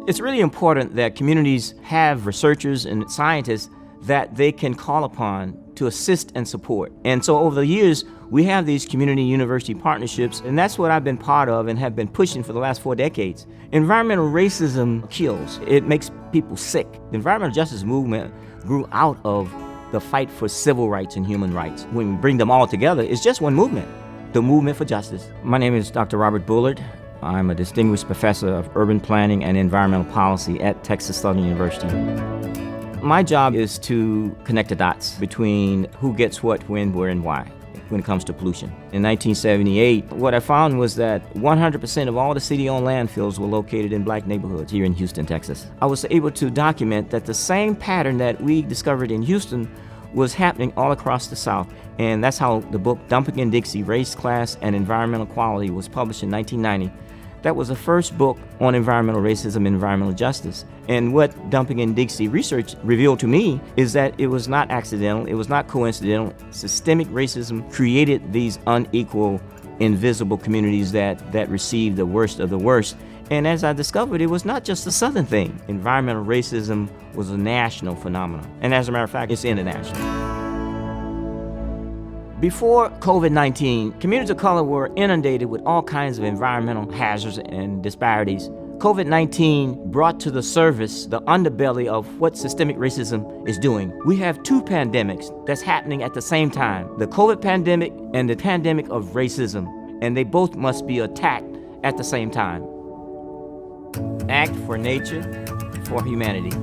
It's really important that communities have researchers and scientists that they can call upon to assist and support. And so over the years, we have these community university partnerships, and that's what I've been part of and have been pushing for the last 4 decades. Environmental racism kills. It makes people sick. The environmental justice movement grew out of the fight for civil rights and human rights. When we bring them all together, it's just one movement, the movement for justice. My name is Dr. Robert Bullard. I'm a distinguished professor of urban planning and environmental policy at Texas Southern University. My job is to connect the dots between who gets what, when, where, and why when it comes to pollution. In 1978, what I found was that 100% of all the city-owned landfills were located in black neighborhoods here in Houston, Texas. I was able to document that the same pattern that we discovered in Houston was happening all across the South. And that's how the book Dumping in Dixie, Race, Class, and Environmental Quality was published in 1990. That was the first book on environmental racism and environmental justice. And what Dumping in Dixie research revealed to me is that it was not accidental, it was not coincidental. Systemic racism created these unequal, invisible communities that received the worst of the worst. And as I discovered, it was not just a Southern thing. Environmental racism was a national phenomenon. And as a matter of fact, it's international. Before COVID-19, communities of color were inundated with all kinds of environmental hazards and disparities. COVID-19 brought to the surface the underbelly of what systemic racism is doing. We have 2 pandemics that's happening at the same time, the COVID pandemic and the pandemic of racism, and they both must be attacked at the same time. Act for nature, for humanity.